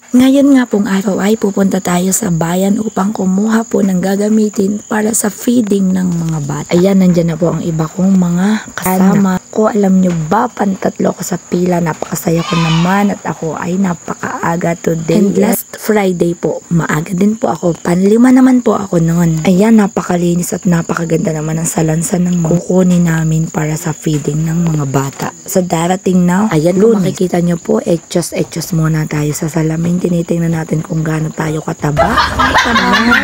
Ngayon nga pong araw ay pupunta tayo sa bayan upang kumuha po ng gagamitin para sa feeding ng mga bata. Ayan, nandyan na po ang iba kong mga kasama. Ko, alam nyo ba, pantatlo ko sa pila. Napakasaya ko naman at ako ay napakaaga today. And last Friday po, maaga din po ako. Panlima naman po ako noon. Ayan, napakalinis at napakaganda naman ang salansan ng kukunin namin para sa feeding ng mga bata. Sa darating na, ayan, kung makikita nyo po, etchos muna tayo sa salamin. Tinitingnan natin kung gaano tayo kataba.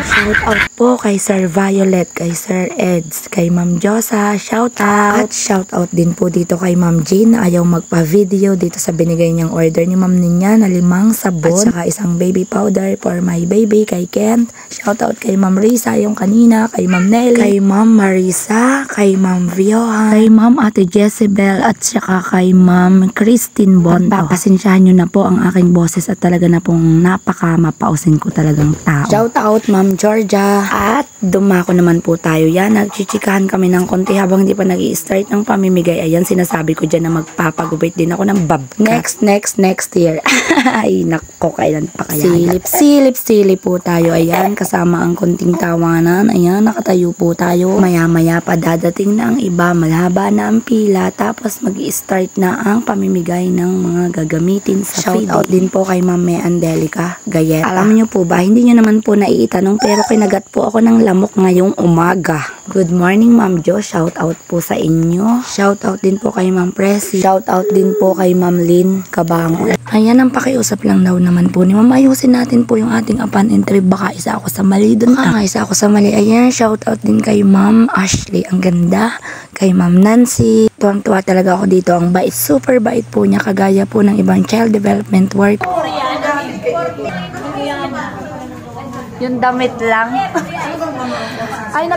Shout out po kay Sir Violet, kay Sir Eds, kay Ma'am Josa, shout out. At shout out din po dito kay Ma'am Jean na ayaw magpa-video dito sa binigay niyang order ni Ma'am Ninya na 5 sabon at saka isang baby powder for my baby, kay Kent. Shout out kay Ma'am Risa yung kanina, kay Ma'am Nelly, kay Ma'am Marisa, kay Ma'am Viohan, kay Ma'am Ate Jezebel at saka kay Ma'am Christine Bonto. Papasensyahan nyo na po ang aking boses at talaga na pong napaka-mapausin ko talagang tao. Shout out Ma'am Georgia. At dumako naman po tayo. Yan, nagchichikahan kami ng konti habang hindi pa nag-i-start ng pamimigay. Ayan, sinasabi ko dyan na magpapagupit din ako ng babka. Next year. Ay, nako, kailan pa kaya? Silip po tayo. Ayan, kasama ang konting tawanan. Ayan, nakatayo po tayo. Maya-maya pa dadating na ang iba. Malhaba na ang pila. Tapos mag-i-start na ang pamimigay ng mga gagamitin sa feeding. Shout out din po kay Ma'am Angelica Gayeta. Alam niyo po ba, hindi niyo naman po naiitanong pero kinagat po ako ng lamok ngayong umaga. Good morning Ma'am Jo, shout out po sa inyo. Shout out din po kay Ma'am Presi. Shout out din po kay Ma'am Lynn Cabango. Ayan, ang pakiusap lang daw naman po ni Ma'am. Ayusin natin po yung ating upon entry. Baka isa ako sa mali dun. Isa ako sa mali. Ayan, shout out din kay Ma'am Ashley. Ang ganda. Kay Ma'am Nancy. Tuwang-tuwa talaga ako dito. Ang bait. Super bait po niya. Kagaya po ng ibang child development work. Yung damit lang. Ay,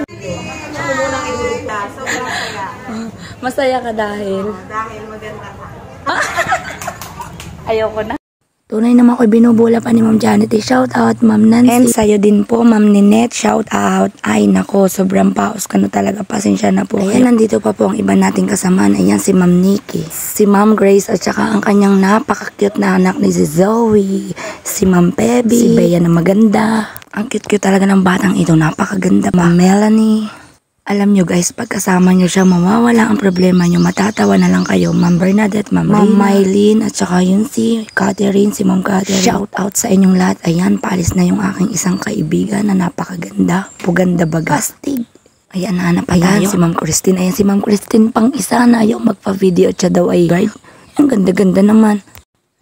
masaya ka dahil? Dahil maganda ka. Ayoko na. Tunay naman ako'y binubula pa ni Ma'am Janet. Shout out Ma'am Nancy. And sa'yo din po Ma'am Ninette. Shout out. Ay nako, sobrang paos ka na talaga. Pasensya na po. Ayan, nandito pa po ang iba nating kasamaan. Ayan, si Ma'am Nikki, si Ma'am Grace, at saka ang kanyang napaka-cute na anak ni si Zoe, si Ma'am Pebi, si Bea na maganda. Ang cute-cute talaga ng batang ito. Napakaganda pa. Ma'am Melanie. Alam nyo guys, pagkasama nyo siya, mawawala ang problema nyo. Matatawa na lang kayo. Ma'am Bernadette, Ma'am Mylene, at saka yun si Catherine, si Ma'am Catherine. Shout out sa inyong lahat. Ayan, paalis na yung aking isang kaibigan na napakaganda. Puganda bagastig. Ayan, hanap ayan, si Ma'am Christine. Ayan, si Ma'am Christine pang isa na ayaw magpa-video at siya daw ay guard. Ang ganda-ganda naman.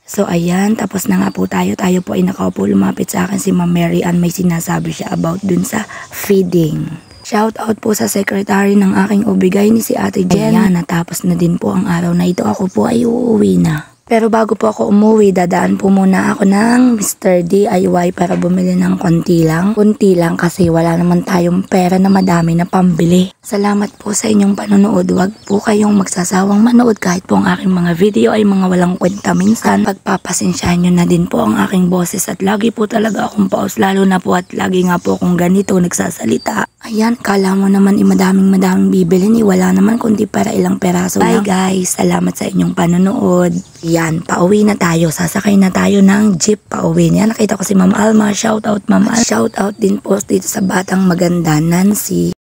So ayan, tapos na nga po tayo. Tayo po ay nakaupo, lumapit sa akin si Ma'am Mary Ann. May sinasabi siya about dun sa feeding. Shout out po sa secretary ng aking ubigay ni si Ate Jen. Ayan, natapos na din po ang araw na ito. Ako po ay uuwi na. Pero bago po ako umuwi, dadaan po muna ako ng Mr. DIY para bumili ng konti lang. Kunti lang kasi wala naman tayong pera na madami na pambili. Salamat po sa inyong panonood. Huwag po kayong magsasawang manood kahit po ang aking mga video ay mga walang kwenta minsan. Pagpapasensyahan nyo na din po ang aking boses at lagi po talaga akong paus, lalo na po at lagi nga po akong ganito nagsasalita. Ayan, kala mo naman madaming bibilin, wala naman kundi para ilang peraso lang. Bye guys, salamat sa inyong panonood. Yan, pauwi na tayo. Sasakay na tayo ng jeep pauwi. Yan, nakita ko si Ma'am Alma. Shout out Ma'am Alma. Shout out din po dito sa batang maganda, Nancy.